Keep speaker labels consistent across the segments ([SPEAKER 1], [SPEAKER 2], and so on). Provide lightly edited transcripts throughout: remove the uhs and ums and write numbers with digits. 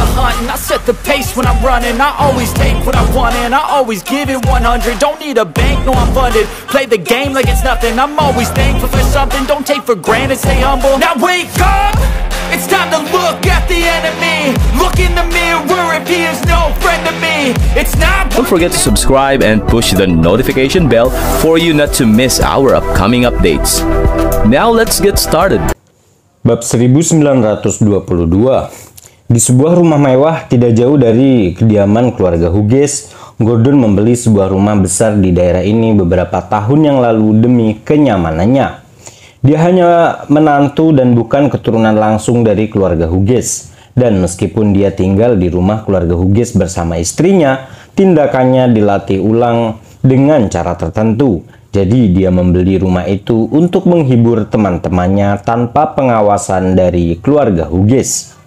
[SPEAKER 1] the hunt and I set the pace when I'm running. I always take what I want and I always give it 100. Don't need a bank, no I'm funded. Play the game like it's nothing. I'm always thankful for something. Don't take for granted, stay humble. Now wake up, it's time to look at the enemy. Look in the mirror if he is no friend to me. It's not.
[SPEAKER 2] Don't forget to subscribe and push the notification bell for you not to miss our upcoming updates. Now let's get started.
[SPEAKER 3] Bab 1922. Di sebuah rumah mewah tidak jauh dari kediaman keluarga Hughes, Gordon membeli sebuah rumah besar di daerah ini beberapa tahun yang lalu demi kenyamanannya. Dia hanya menantu dan bukan keturunan langsung dari keluarga Hughes. Dan meskipun dia tinggal di rumah keluarga Hughes bersama istrinya, tindakannya dilatih ulang dengan cara tertentu. Jadi dia membeli rumah itu untuk menghibur teman-temannya tanpa pengawasan dari keluarga Hughes.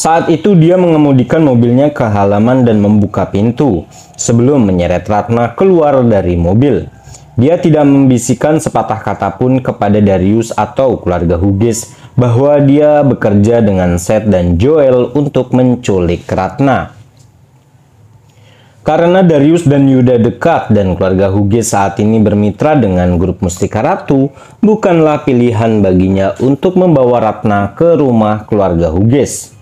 [SPEAKER 3] Saat itu dia mengemudikan mobilnya ke halaman dan membuka pintu sebelum menyeret Ratna keluar dari mobil. Dia tidak membisikkan sepatah kata pun kepada Darius atau keluarga Hughes bahwa dia bekerja dengan Seth dan Joel untuk menculik Ratna. Karena Darius dan Yuda dekat dan keluarga Hughes saat ini bermitra dengan grup Mustika Ratu, bukanlah pilihan baginya untuk membawa Ratna ke rumah keluarga Hughes.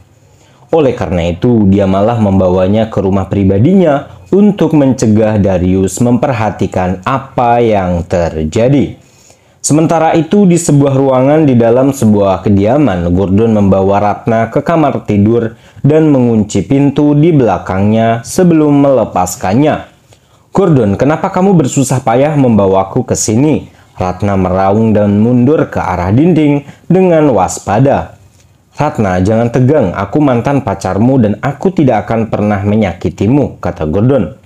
[SPEAKER 3] Oleh karena itu, dia malah membawanya ke rumah pribadinya untuk mencegah Darius memperhatikan apa yang terjadi. Sementara itu, di sebuah ruangan di dalam sebuah kediaman, Gordon membawa Ratna ke kamar tidur dan mengunci pintu di belakangnya sebelum melepaskannya. "Gordon, kenapa kamu bersusah payah membawaku ke sini?" Ratna meraung dan mundur ke arah dinding dengan waspada. "Ratna, jangan tegang, aku mantan pacarmu dan aku tidak akan pernah menyakitimu," kata Gordon.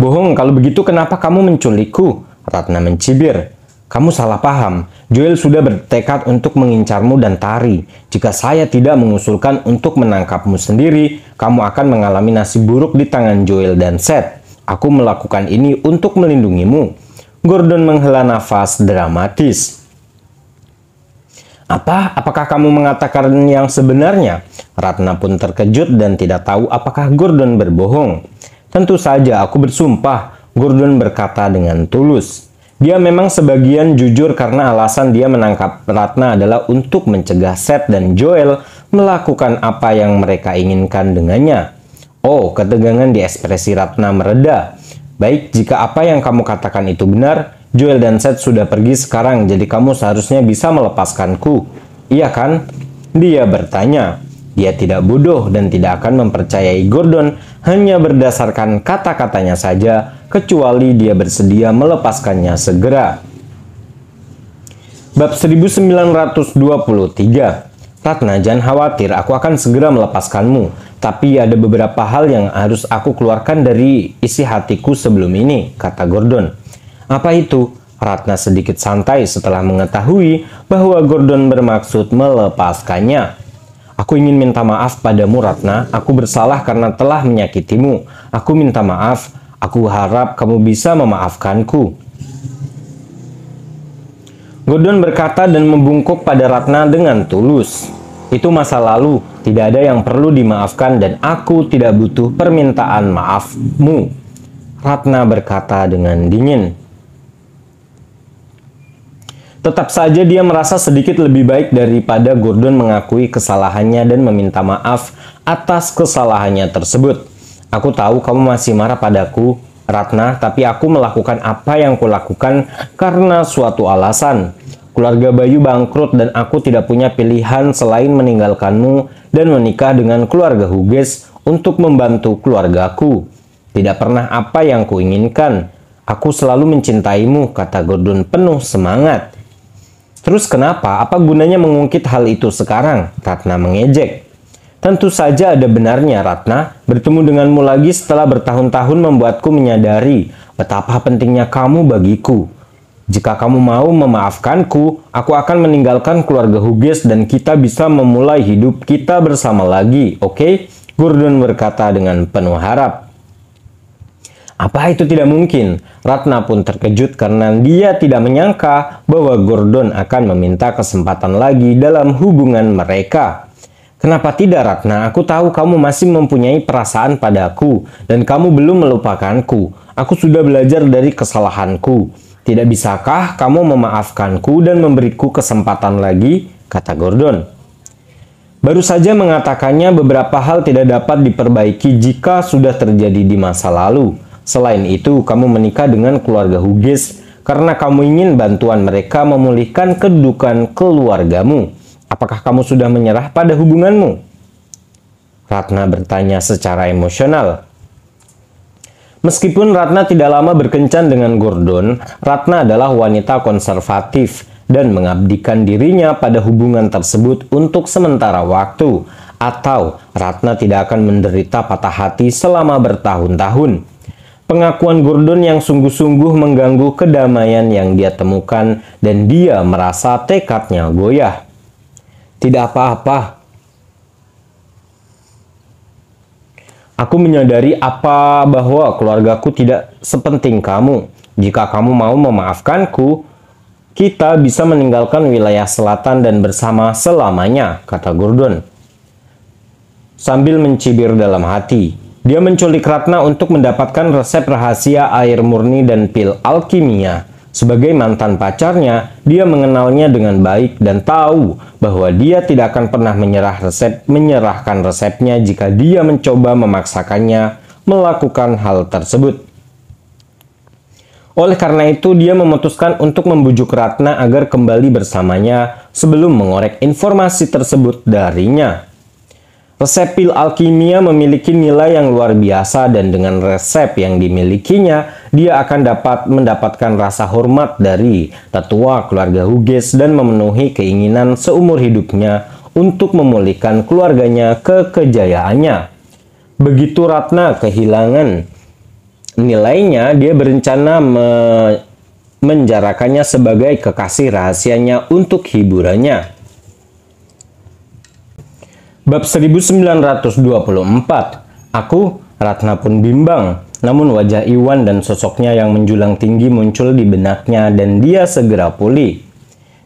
[SPEAKER 3] "Bohong, kalau begitu kenapa kamu menculikku?" Ratna mencibir. "Kamu salah paham, Joel sudah bertekad untuk mengincarmu dan Tari. Jika saya tidak mengusulkan untuk menangkapmu sendiri, kamu akan mengalami nasib buruk di tangan Joel dan Seth. Aku melakukan ini untuk melindungimu." Gordon menghela nafas dramatis. Apakah kamu mengatakan yang sebenarnya?" Ratna pun terkejut dan tidak tahu apakah Gordon berbohong. "Tentu saja aku bersumpah," Gordon berkata dengan tulus. Dia memang sebagian jujur karena alasan dia menangkap Ratna adalah untuk mencegah Seth dan Joel melakukan apa yang mereka inginkan dengannya. Oh, ketegangan di ekspresi Ratna mereda. "Baik, jika apa yang kamu katakan itu benar, Joel dan Seth sudah pergi sekarang, jadi kamu seharusnya bisa melepaskanku. Iya kan?" Dia bertanya. Dia tidak bodoh dan tidak akan mempercayai Gordon hanya berdasarkan kata-katanya saja, kecuali dia bersedia melepaskannya segera. Bab 1923. "Ratna, jangan khawatir, aku akan segera melepaskanmu. Tapi ada beberapa hal yang harus aku keluarkan dari isi hatiku sebelum ini," kata Gordon. "Apa itu?" Ratna sedikit santai setelah mengetahui bahwa Gordon bermaksud melepaskannya. "Aku ingin minta maaf padamu, Ratna. Aku bersalah karena telah menyakitimu. Aku minta maaf. Aku harap kamu bisa memaafkanku." Gordon berkata dan membungkuk pada Ratna dengan tulus. "Itu masa lalu. Tidak ada yang perlu dimaafkan dan aku tidak butuh permintaan maafmu," Ratna berkata dengan dingin. Tetap saja dia merasa sedikit lebih baik daripada Gordon mengakui kesalahannya dan meminta maaf atas kesalahannya tersebut. "Aku tahu kamu masih marah padaku, Ratna, tapi aku melakukan apa yang kulakukan karena suatu alasan. Keluarga Bayu bangkrut dan aku tidak punya pilihan selain meninggalkanmu dan menikah dengan keluarga Hughes untuk membantu keluargaku. Tidak pernah apa yang kuinginkan. Aku selalu mencintaimu," kata Gordon penuh semangat. "Terus kenapa? Apa gunanya mengungkit hal itu sekarang?" Ratna mengejek. "Tentu saja ada benarnya, Ratna. Bertemu denganmu lagi setelah bertahun-tahun membuatku menyadari betapa pentingnya kamu bagiku. Jika kamu mau memaafkanku, aku akan meninggalkan keluarga Hughes dan kita bisa memulai hidup kita bersama lagi, oke?" Gordon berkata dengan penuh harap. Apa itu tidak mungkin? Ratna pun terkejut karena dia tidak menyangka bahwa Gordon akan meminta kesempatan lagi dalam hubungan mereka. Kenapa tidak, Ratna? Aku tahu kamu masih mempunyai perasaan padaku dan kamu belum melupakanku. Aku sudah belajar dari kesalahanku. Tidak bisakah kamu memaafkanku dan memberiku kesempatan lagi? Kata Gordon. Baru saja mengatakannya beberapa hal tidak dapat diperbaiki jika sudah terjadi di masa lalu. Selain itu, kamu menikah dengan keluarga Hughes karena kamu ingin bantuan mereka memulihkan kedudukan keluargamu. Apakah kamu sudah menyerah pada hubunganmu? Ratna bertanya secara emosional. Meskipun Ratna tidak lama berkencan dengan Gordon, Ratna adalah wanita konservatif dan mengabdikan dirinya pada hubungan tersebut untuk sementara waktu, atau Ratna tidak akan menderita patah hati selama bertahun-tahun. Pengakuan Gordon yang sungguh-sungguh mengganggu kedamaian yang dia temukan dan dia merasa tekadnya goyah. Tidak apa-apa. Aku menyadari bahwa keluargaku tidak sepenting kamu. Jika kamu mau memaafkanku, kita bisa meninggalkan wilayah selatan dan bersama selamanya, kata Gordon. Sambil mencibir dalam hati, dia menculik Ratna untuk mendapatkan resep rahasia air murni dan pil alkimia. Sebagai mantan pacarnya, dia mengenalnya dengan baik dan tahu bahwa dia tidak akan pernah menyerahkan resepnya jika dia mencoba memaksakannya melakukan hal tersebut. Oleh karena itu, dia memutuskan untuk membujuk Ratna agar kembali bersamanya sebelum mengorek informasi tersebut darinya. Resep pil alkimia memiliki nilai yang luar biasa dan dengan resep yang dimilikinya, dia akan dapat mendapatkan rasa hormat dari tetua keluarga Hughes dan memenuhi keinginan seumur hidupnya untuk memulihkan keluarganya ke kejayaannya. Begitu Ratna kehilangan nilainya, dia berencana menjarakannya sebagai kekasih rahasianya untuk hiburannya. Bab 1924. Aku, Ratna pun bimbang. Namun wajah Iwan dan sosoknya yang menjulang tinggi muncul di benaknya dan dia segera pulih.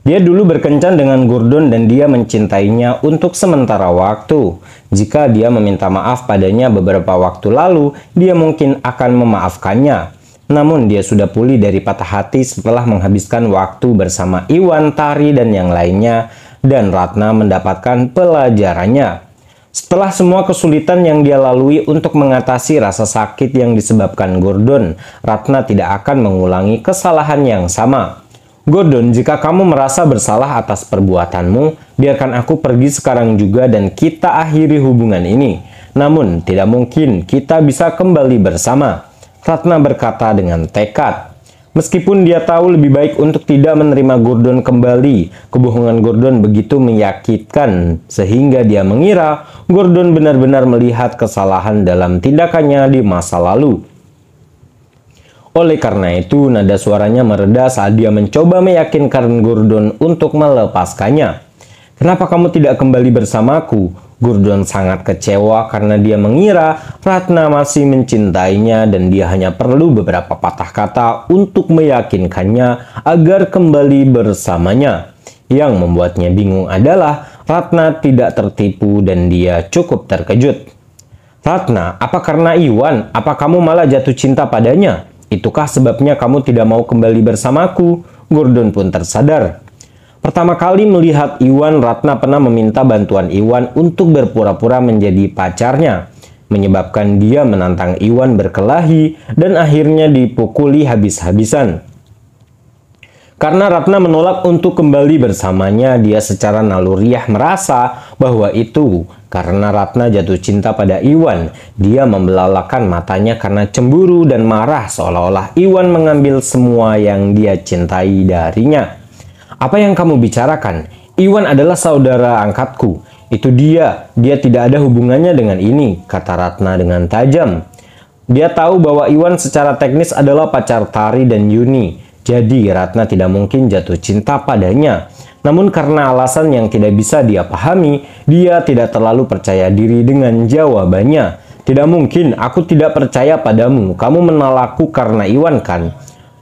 [SPEAKER 3] Dia dulu berkencan dengan Gordon dan dia mencintainya untuk sementara waktu. Jika dia meminta maaf padanya beberapa waktu lalu, dia mungkin akan memaafkannya. Namun dia sudah pulih dari patah hati setelah menghabiskan waktu bersama Iwan, Tari, dan yang lainnya, dan Ratna mendapatkan pelajarannya. Setelah semua kesulitan yang dia lalui untuk mengatasi rasa sakit yang disebabkan Gordon, Ratna tidak akan mengulangi kesalahan yang sama. Gordon, jika kamu merasa bersalah atas perbuatanmu, biarkan aku pergi sekarang juga dan kita akhiri hubungan ini. Namun, tidak mungkin kita bisa kembali bersama. Ratna berkata dengan tekad. Meskipun dia tahu lebih baik untuk tidak menerima Gordon kembali, kebohongan Gordon begitu menyakitkan sehingga dia mengira Gordon benar-benar melihat kesalahan dalam tindakannya di masa lalu. Oleh karena itu, nada suaranya mereda saat dia mencoba meyakinkan Gordon untuk melepaskannya. Kenapa kamu tidak kembali bersamaku? Gordon sangat kecewa karena dia mengira Ratna masih mencintainya dan dia hanya perlu beberapa patah kata untuk meyakinkannya agar kembali bersamanya. Yang membuatnya bingung adalah Ratna tidak tertipu dan dia cukup terkejut. Ratna, apa karena Iwan? Apa kamu malah jatuh cinta padanya? Itukah sebabnya kamu tidak mau kembali bersamaku? Gordon pun tersadar. Pertama kali melihat Iwan, Ratna pernah meminta bantuan Iwan untuk berpura-pura menjadi pacarnya, menyebabkan dia menantang Iwan berkelahi dan akhirnya dipukuli habis-habisan. Karena Ratna menolak untuk kembali bersamanya, dia secara naluriah merasa bahwa itu karena Ratna jatuh cinta pada Iwan. Dia membelalakan matanya karena cemburu dan marah seolah-olah Iwan mengambil semua yang dia cintai darinya. Apa yang kamu bicarakan? Iwan adalah saudara angkatku. Itu dia tidak ada hubungannya dengan ini, kata Ratna dengan tajam. Dia tahu bahwa Iwan secara teknis adalah pacar Tari dan Yuni. Jadi Ratna tidak mungkin jatuh cinta padanya. Namun karena alasan yang tidak bisa dia pahami, dia tidak terlalu percaya diri dengan jawabannya. Tidak mungkin, aku tidak percaya padamu. Kamu menolakku karena Iwan kan?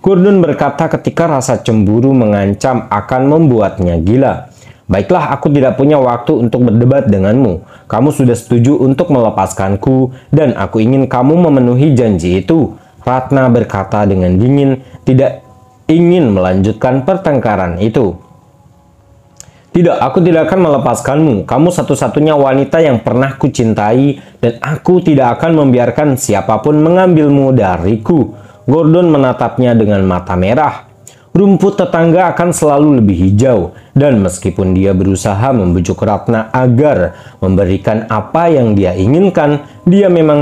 [SPEAKER 3] Gordon berkata ketika rasa cemburu mengancam akan membuatnya gila. Baiklah, aku tidak punya waktu untuk berdebat denganmu. Kamu sudah setuju untuk melepaskanku, dan aku ingin kamu memenuhi janji itu. Ratna berkata dengan dingin, tidak ingin melanjutkan pertengkaran itu. Tidak, aku tidak akan melepaskanmu. Kamu satu-satunya wanita yang pernah kucintai, dan aku tidak akan membiarkan siapapun mengambilmu dariku. Gordon menatapnya dengan mata merah. Rumput tetangga akan selalu lebih hijau, dan meskipun dia berusaha membujuk Ratna agar memberikan apa yang dia inginkan, dia memang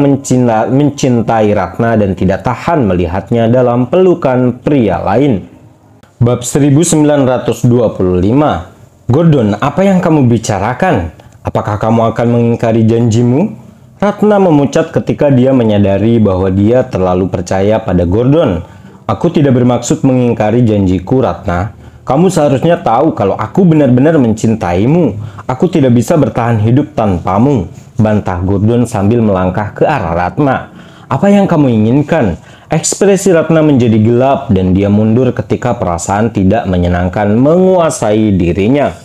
[SPEAKER 3] mencintai Ratna dan tidak tahan melihatnya dalam pelukan pria lain. Bab 1925. Gordon, apa yang kamu bicarakan? Apakah kamu akan mengingkari janjimu? Ratna memucat ketika dia menyadari bahwa dia terlalu percaya pada Gordon. Aku tidak bermaksud mengingkari janjiku, Ratna. Kamu seharusnya tahu kalau aku benar-benar mencintaimu. Aku tidak bisa bertahan hidup tanpamu, bantah Gordon sambil melangkah ke arah Ratna. Apa yang kamu inginkan? Ekspresi Ratna menjadi gelap dan dia mundur ketika perasaan tidak menyenangkan menguasai dirinya.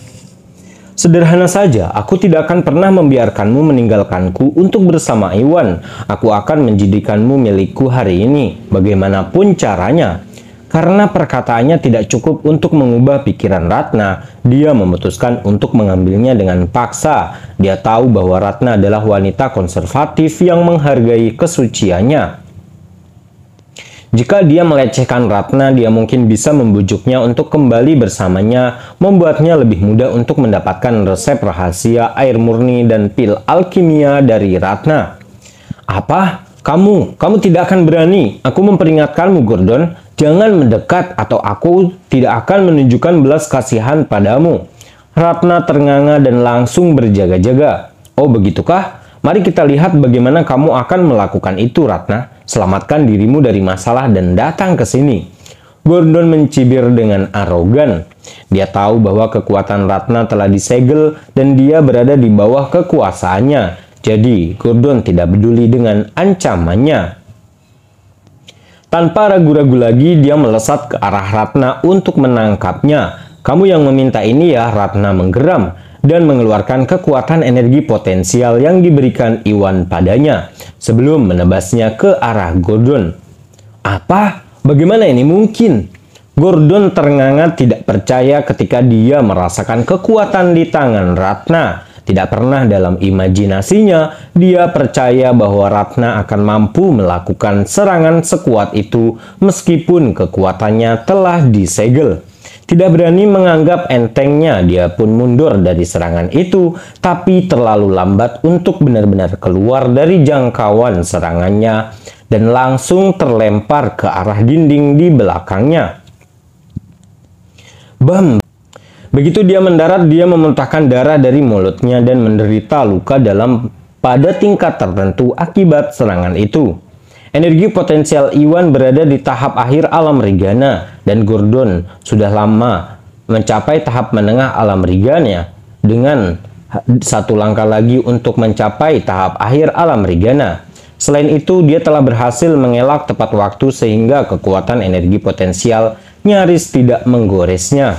[SPEAKER 3] Sederhana saja, aku tidak akan pernah membiarkanmu meninggalkanku untuk bersama Iwan. Aku akan menjadikanmu milikku hari ini, bagaimanapun caranya. Karena perkataannya tidak cukup untuk mengubah pikiran Ratna, dia memutuskan untuk mengambilnya dengan paksa. Dia tahu bahwa Ratna adalah wanita konservatif yang menghargai kesuciannya. Jika dia melecehkan Ratna, dia mungkin bisa membujuknya untuk kembali bersamanya, membuatnya lebih mudah untuk mendapatkan resep rahasia air murni dan pil alkimia dari Ratna. Apa? Kamu tidak akan berani. Aku memperingatkanmu, Gordon. Jangan mendekat atau aku tidak akan menunjukkan belas kasihan padamu. Ratna ternganga dan langsung berjaga-jaga. Oh, begitukah? Mari kita lihat bagaimana kamu akan melakukan itu, Ratna. Selamatkan dirimu dari masalah dan datang ke sini. Gordon mencibir dengan arogan. Dia tahu bahwa kekuatan Ratna telah disegel dan dia berada di bawah kekuasaannya. Jadi, Gordon tidak peduli dengan ancamannya. Tanpa ragu-ragu lagi, dia melesat ke arah Ratna untuk menangkapnya. Kamu yang meminta ini ya, Ratna menggeram dan mengeluarkan kekuatan energi potensial yang diberikan Iwan padanya sebelum menebasnya ke arah Gordon. Apa? Bagaimana ini mungkin? Gordon ternganga tidak percaya ketika dia merasakan kekuatan di tangan Ratna. Tidak pernah dalam imajinasinya dia percaya bahwa Ratna akan mampu melakukan serangan sekuat itu meskipun kekuatannya telah disegel. Tidak berani menganggap entengnya, dia pun mundur dari serangan itu, tapi terlalu lambat untuk benar-benar keluar dari jangkauan serangannya dan langsung terlempar ke arah dinding di belakangnya. Bam! Begitu dia mendarat, dia memuntahkan darah dari mulutnya dan menderita luka dalam pada tingkat tertentu akibat serangan itu. Energi potensial Iwan berada di tahap akhir alam Rigana dan Gordon sudah lama mencapai tahap menengah alam Rigana dengan satu langkah lagi untuk mencapai tahap akhir alam Rigana. Selain itu, dia telah berhasil mengelak tepat waktu sehingga kekuatan energi potensial nyaris tidak menggoresnya.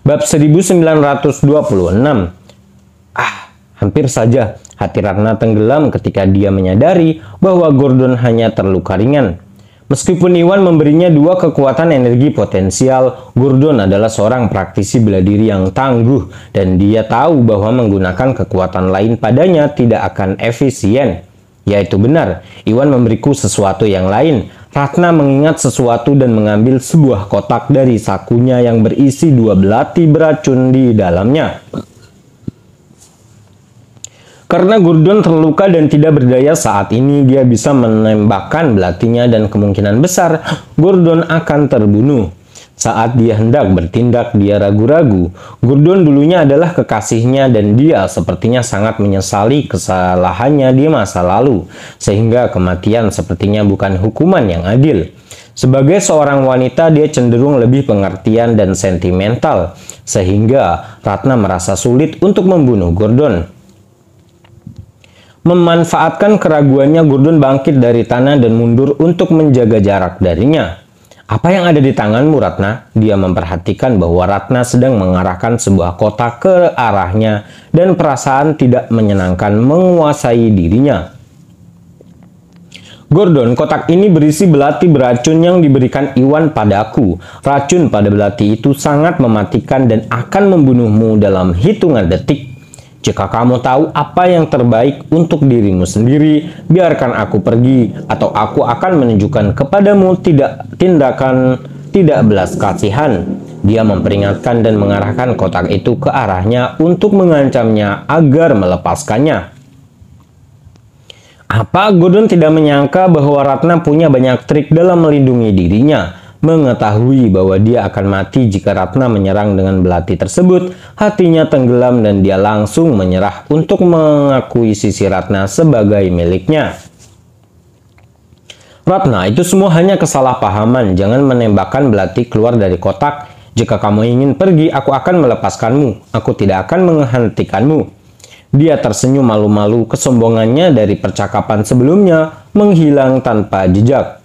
[SPEAKER 3] Bab 1926. Hampir saja hati Ratna tenggelam ketika dia menyadari bahwa Gordon hanya terluka ringan. Meskipun Iwan memberinya dua kekuatan energi potensial, Gordon adalah seorang praktisi bela diri yang tangguh dan dia tahu bahwa menggunakan kekuatan lain padanya tidak akan efisien. Yaitu benar, Iwan memberiku sesuatu yang lain. Ratna mengingat sesuatu dan mengambil sebuah kotak dari sakunya yang berisi dua belati beracun di dalamnya. Karena Gordon terluka dan tidak berdaya saat ini, dia bisa menembakkan belatinya dan kemungkinan besar Gordon akan terbunuh. Saat dia hendak bertindak, dia ragu-ragu. Gordon dulunya adalah kekasihnya dan dia sepertinya sangat menyesali kesalahannya di masa lalu, sehingga kematian sepertinya bukan hukuman yang adil. Sebagai seorang wanita, dia cenderung lebih pengertian dan sentimental, sehingga Ratna merasa sulit untuk membunuh Gordon. Memanfaatkan keraguannya, Gordon bangkit dari tanah dan mundur untuk menjaga jarak darinya. Apa yang ada di tanganmu, Ratna? Dia memperhatikan bahwa Ratna sedang mengarahkan sebuah kotak ke arahnya dan perasaan tidak menyenangkan menguasai dirinya. Gordon, kotak ini berisi belati beracun yang diberikan Iwan padaku. Racun pada belati itu sangat mematikan dan akan membunuhmu dalam hitungan detik. Jika kamu tahu apa yang terbaik untuk dirimu sendiri, biarkan aku pergi, atau aku akan menunjukkan kepadamu tindakan tidak belas kasihan. Dia memperingatkan dan mengarahkan kotak itu ke arahnya untuk mengancamnya agar melepaskannya. Apa Gordon tidak menyangka bahwa Ratna punya banyak trik dalam melindungi dirinya. Mengetahui bahwa dia akan mati jika Ratna menyerang dengan belati tersebut, hatinya tenggelam dan dia langsung menyerah untuk mengakui sisi Ratna sebagai miliknya. Ratna, itu semua hanya kesalahpahaman. Jangan menembakkan belati keluar dari kotak. Jika kamu ingin pergi, aku akan melepaskanmu. Aku tidak akan menghentikanmu. Dia tersenyum malu-malu, kesombongannya dari percakapan sebelumnya menghilang tanpa jejak.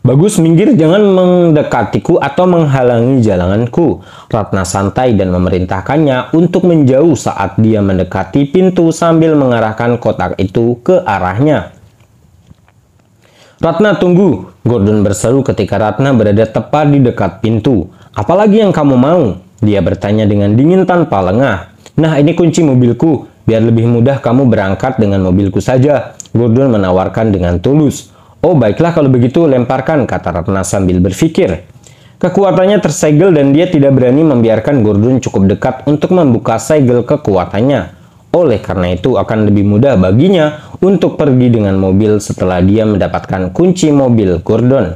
[SPEAKER 3] Bagus, minggir, jangan mendekatiku atau menghalangi jalananku. Ratna santai dan memerintahkannya untuk menjauh saat dia mendekati pintu sambil mengarahkan kotak itu ke arahnya. Ratna, tunggu, Gordon berseru ketika Ratna berada tepat di dekat pintu. Apalagi yang kamu mau? Dia bertanya dengan dingin tanpa lengah. Nah, ini kunci mobilku. Biar lebih mudah kamu berangkat dengan mobilku saja. Gordon menawarkan dengan tulus. Oh, baiklah kalau begitu, lemparkan, kata Ratna sambil berpikir. Kekuatannya tersegel dan dia tidak berani membiarkan Gordon cukup dekat untuk membuka segel kekuatannya. Oleh karena itu akan lebih mudah baginya untuk pergi dengan mobil setelah dia mendapatkan kunci mobil Gordon.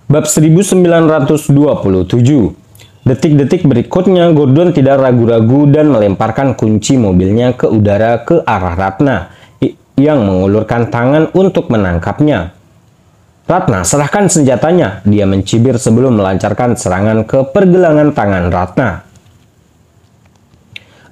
[SPEAKER 3] Bab 1927. Detik-detik berikutnya Gordon tidak ragu-ragu dan melemparkan kunci mobilnya ke udara ke arah Ratna yang mengulurkan tangan untuk menangkapnya. Ratna, serahkan senjatanya, dia mencibir sebelum melancarkan serangan ke pergelangan tangan Ratna.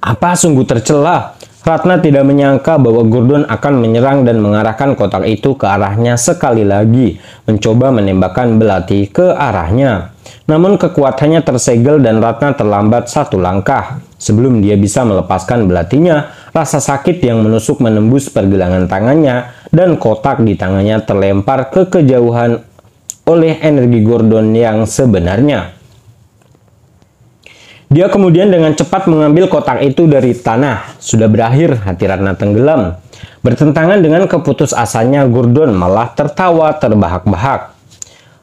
[SPEAKER 3] Apa sungguh tercela? Ratna tidak menyangka bahwa Gordon akan menyerang dan mengarahkan kotak itu ke arahnya sekali lagi, mencoba menembakkan belati ke arahnya. Namun kekuatannya tersegel dan Ratna terlambat satu langkah. Sebelum dia bisa melepaskan belatinya, rasa sakit yang menusuk menembus pergelangan tangannya dan kotak di tangannya terlempar ke kejauhan oleh energi Gordon yang sebenarnya. Dia kemudian dengan cepat mengambil kotak itu dari tanah. Sudah berakhir, hati Ratna tenggelam. Bertentangan dengan keputusasanya, Gordon malah tertawa terbahak-bahak.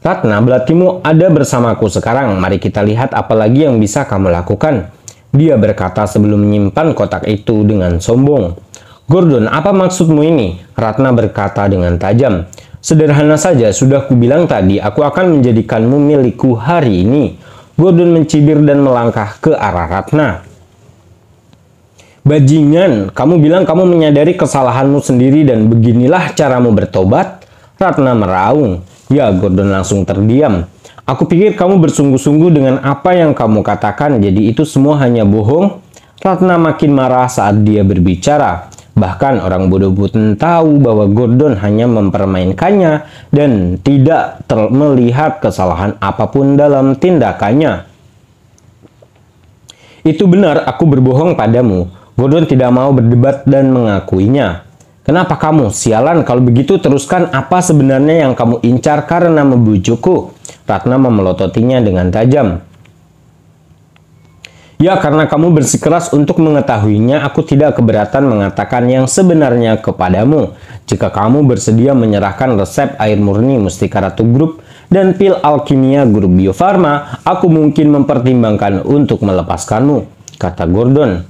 [SPEAKER 3] Ratna, belatimu ada bersamaku sekarang. Mari kita lihat apa lagi yang bisa kamu lakukan. Dia berkata sebelum menyimpan kotak itu dengan sombong. Gordon, apa maksudmu ini? Ratna berkata dengan tajam. Sederhana saja, sudah kubilang tadi, aku akan menjadikanmu milikku hari ini. Gordon mencibir dan melangkah ke arah Ratna. Bajingan, kamu bilang kamu menyadari kesalahanmu sendiri dan beginilah caramu bertobat? Ratna meraung. Ya, Gordon langsung terdiam. Aku pikir kamu bersungguh-sungguh dengan apa yang kamu katakan, jadi itu semua hanya bohong. Ratna makin marah saat dia berbicara. Bahkan orang bodoh pun tahu bahwa Gordon hanya mempermainkannya dan tidak melihat kesalahan apapun dalam tindakannya. Itu benar, aku berbohong padamu. Gordon tidak mau berdebat dan mengakuinya. Kenapa kamu? Sialan, kalau begitu teruskan apa sebenarnya yang kamu incar karena membujukku. Ratna memelototinya dengan tajam. Ya, karena kamu bersikeras untuk mengetahuinya, aku tidak keberatan mengatakan yang sebenarnya kepadamu. Jika kamu bersedia menyerahkan resep air murni Mustika Ratu Group dan pil alkimia Grup Bio Farma, aku mungkin mempertimbangkan untuk melepaskanmu, kata Gordon.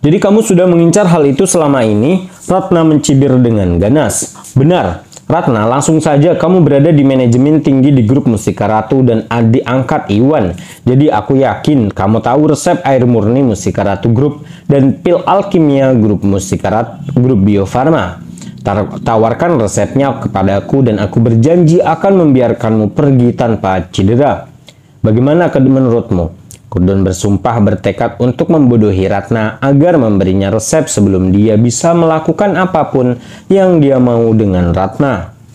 [SPEAKER 3] Jadi kamu sudah mengincar hal itu selama ini? Ratna mencibir dengan ganas. Benar. Ratna, langsung saja kamu berada di manajemen tinggi di grup Mustika Ratu dan diangkat Iwan. Jadi aku yakin kamu tahu resep air murni Mustika Ratu Group dan pil alkimia Grup Mustika Ratu Grup Bio Farma. Tawarkan resepnya kepadaku dan aku berjanji akan membiarkanmu pergi tanpa cedera. Bagaimana menurutmu? Kurdon bersumpah bertekad untuk membodohi Ratna agar memberinya resep sebelum dia bisa melakukan apapun yang dia mau dengan Ratna.